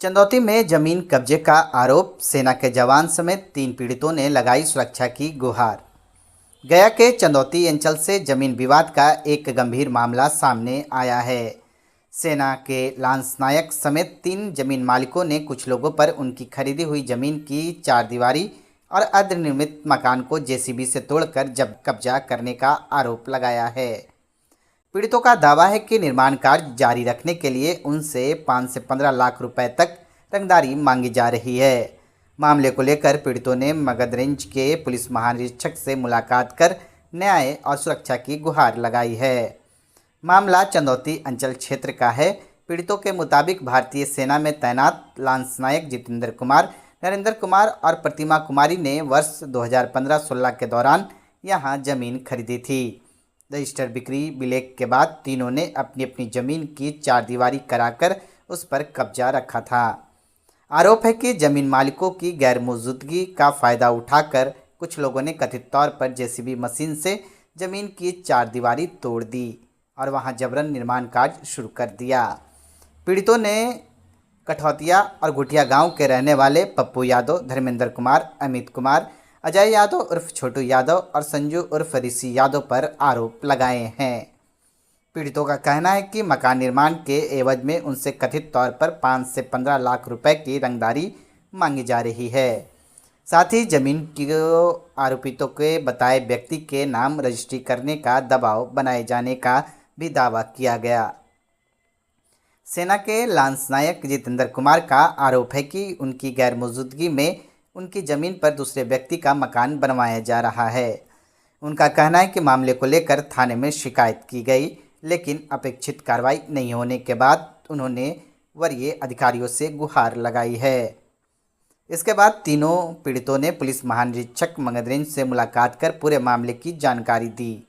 चंदौती में जमीन कब्जे का आरोप, सेना के जवान समेत 3 पीड़ितों ने लगाई सुरक्षा की गुहार। गया के चंदौती अंचल से जमीन विवाद का एक गंभीर मामला सामने आया है। सेना के लांस नायक समेत 3 जमीन मालिकों ने कुछ लोगों पर उनकी खरीदी हुई जमीन की चारदीवारी और अर्धनिर्मित मकान को जेसीबी से तोड़कर जब कब्जा करने का आरोप लगाया है। पीड़ितों का दावा है कि निर्माण कार्य जारी रखने के लिए उनसे 5 से 15 लाख रुपए तक रंगदारी मांगी जा रही है। मामले को लेकर पीड़ितों ने मगध रेंज के पुलिस महानिरीक्षक से मुलाकात कर न्याय और सुरक्षा की गुहार लगाई है। मामला चंदौती अंचल क्षेत्र का है। पीड़ितों के मुताबिक भारतीय सेना में तैनात लांस नायक जितेंद्र कुमार, नरेंद्र कुमार और प्रतिमा कुमारी ने वर्ष 2015-16 के दौरान यहां जमीन खरीदी थी। रजिस्टर बिक्री विलेख के बाद तीनों ने अपनी अपनी जमीन की चारदीवारी कराकर उस पर कब्जा रखा था। आरोप है कि जमीन मालिकों की गैर मौजूदगी का फ़ायदा उठाकर कुछ लोगों ने कथित तौर पर जेसीबी मशीन से जमीन की चारदीवारी तोड़ दी और वहां जबरन निर्माण कार्य शुरू कर दिया। पीड़ितों ने कठौतिया और गुटिया गांव के रहने वाले पप्पू यादव, धर्मेंद्र कुमार, अमित कुमार, अजय यादव उर्फ छोटू यादव और संजू उर्फ ऋषि यादव पर आरोप लगाए हैं। पीड़ितों का कहना है कि मकान निर्माण के एवज में उनसे कथित तौर पर 5 से 15 लाख रुपए की रंगदारी मांगी जा रही है। साथ ही जमीन की आरोपितों के बताए व्यक्ति के नाम रजिस्ट्री करने का दबाव बनाए जाने का भी दावा किया गया। सेना के लांस नायक जितेंद्र कुमार का आरोप है कि उनकी गैर मौजूदगी में उनकी ज़मीन पर दूसरे व्यक्ति का मकान बनवाया जा रहा है। उनका कहना है कि मामले को लेकर थाने में शिकायत की गई, लेकिन अपेक्षित कार्रवाई नहीं होने के बाद उन्होंने वरीय अधिकारियों से गुहार लगाई है। इसके बाद तीनों पीड़ितों ने पुलिस महानिरीक्षक मगध रेंज से मुलाकात कर पूरे मामले की जानकारी दी।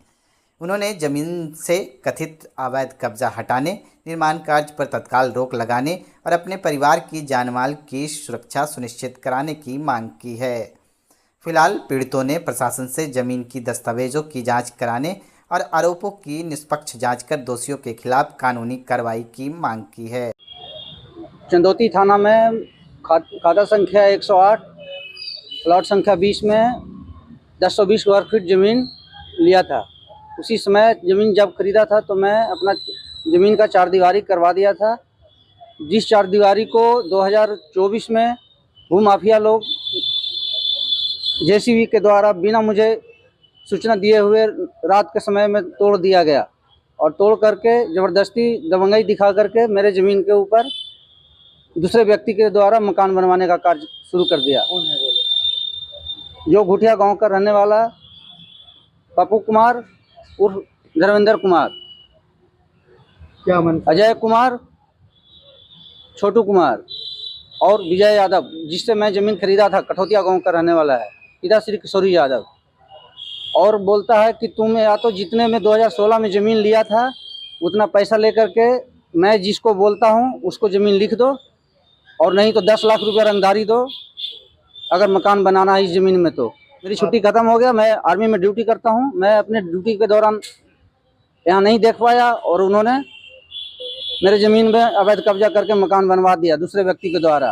उन्होंने जमीन से कथित अवैध कब्जा हटाने, निर्माण कार्य पर तत्काल रोक लगाने और अपने परिवार की जानमाल की सुरक्षा सुनिश्चित कराने की मांग की है। फिलहाल पीड़ितों ने प्रशासन से जमीन की दस्तावेजों की जांच कराने और आरोपों की निष्पक्ष जांच कर दोषियों के खिलाफ कानूनी कार्रवाई की मांग की है। चंदौती थाना में खाता संख्या 108, प्लॉट संख्या 20 में 1020 स्क्वायर फीट ज़मीन लिया था। उसी समय ज़मीन जब खरीदा था तो मैं अपना ज़मीन का चारदीवारी करवा दिया था, जिस चारदीवारी को 2024 में भूमाफिया लोग जेसीबी के द्वारा बिना मुझे सूचना दिए हुए रात के समय में तोड़ दिया गया और तोड़ करके ज़बरदस्ती दबंगई दिखा करके मेरे ज़मीन के ऊपर दूसरे व्यक्ति के द्वारा मकान बनवाने का कार्य शुरू कर दिया। कौन है बोले? जो गुटिया गांव का रहने वाला पप्पू कुमार उर्फ धर्मेंद्र कुमार, क्या मन, अजय कुमार, छोटू कुमार और विजय यादव, जिससे मैं ज़मीन खरीदा था, कठौतिया गांव का रहने वाला है, पिता श्री किशोरी यादव। और बोलता है कि तुम या तो जितने में 2016 में ज़मीन लिया था उतना पैसा लेकर के मैं जिसको बोलता हूँ उसको ज़मीन लिख दो, और नहीं तो 10 लाख रुपया रंगदारी दो अगर मकान बनाना है इस ज़मीन में। तो मेरी छुट्टी ख़त्म हो गया, मैं आर्मी में ड्यूटी करता हूँ। मैं अपने ड्यूटी के दौरान यहाँ नहीं देख पाया और उन्होंने मेरे ज़मीन में अवैध कब्जा करके मकान बनवा दिया दूसरे व्यक्ति के द्वारा।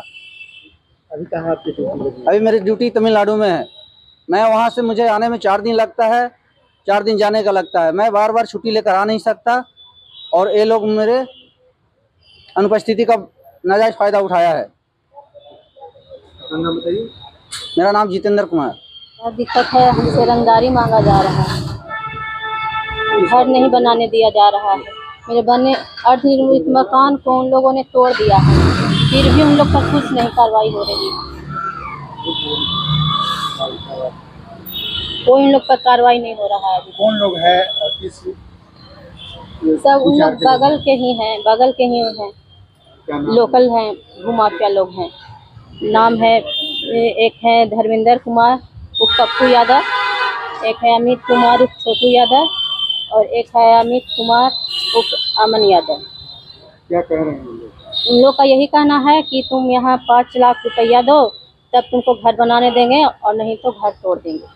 अभी कहाँ आपकी ड्यूटी? अभी मेरी ड्यूटी तमिलनाडु में है। मैं वहाँ से मुझे आने में 4 दिन लगता है, 4 दिन जाने का लगता है। मैं बार बार छुट्टी लेकर आ नहीं सकता और ये लोग मेरे अनुपस्थिति का नाजायज़ फ़ायदा उठाया है। नाम बताइए। मेरा नाम जितेंद्र कुमार। दिक्कत है, हमसे रंगदारी मांगा जा रहा है, घर नहीं बनाने दिया जा रहा है। मेरे बने अर्धनिर्मित मकान को उन लोगों ने तोड़ दिया है, फिर भी उन लोग पर कुछ नहीं कार्रवाई हो रही है। कोई उन लोग पर कार्रवाई नहीं हो रहा है। कौन लोग है और किस? सब उन लोग बगल के ही हैं, लोकल हैं, भूमाफिया लोग हैं। नाम है, एक है धर्मेंद्र कुमार उर्फ पप्पू यादव, एक है अमित कुमार उर्फ छोटू यादव और एक है अमित कुमार उर्फ अमन यादव। क्या कह रहे हैं लोग? उन लोग का यही कहना है कि तुम यहाँ 5 लाख रुपया दो तब तुमको घर बनाने देंगे और नहीं तो घर तोड़ देंगे।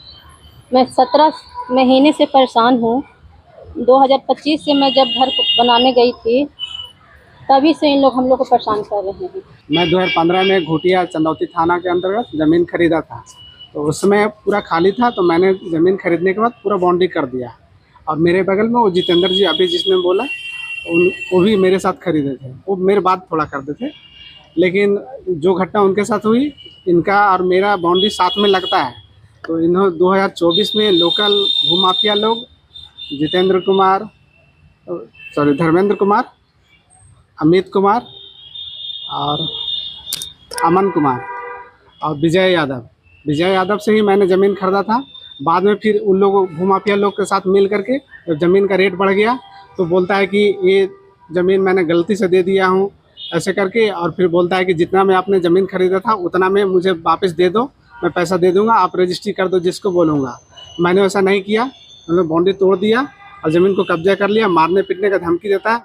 मैं 17 महीने से परेशान हूँ। 2025 से मैं जब घर बनाने गई थी तभी से इन लोग हम लोग को परेशान कर रहे हैं। मैं 2015 में घोटिया चंदौती थाना के अंतर्गत ज़मीन खरीदा था, तो उसमें पूरा खाली था, तो मैंने ज़मीन खरीदने के बाद पूरा बाउंड्री कर दिया। और मेरे बगल में वो जितेंद्र जी अभी जिसने बोला वो भी मेरे साथ खरीदे थे, वो मेरे बाद थोड़ा करते थे। लेकिन जो घटना उनके साथ हुई, इनका और मेरा बाउंड्री साथ में लगता है, तो इन्होंने 2024 में लोकल भूमाफिया लोग धर्मेंद्र कुमार, अमित कुमार और अमन कुमार और विजय यादव से ही मैंने ज़मीन खरीदा था। बाद में फिर उन लोगों भूमाफिया लोग के साथ मिल करके जब ज़मीन का रेट बढ़ गया तो बोलता है कि ये ज़मीन मैंने गलती से दे दिया हूँ, ऐसे करके। और फिर बोलता है कि जितना मैं आपने ज़मीन खरीदा था उतना में मुझे वापस दे दो, मैं पैसा दे दूँगा, आप रजिस्ट्री कर दो जिसको बोलूँगा। मैंने वैसा नहीं किया, उन्होंने बाउंड्री तोड़ दिया और ज़मीन को कब्जा कर लिया, मारने पीटने का धमकी देता है।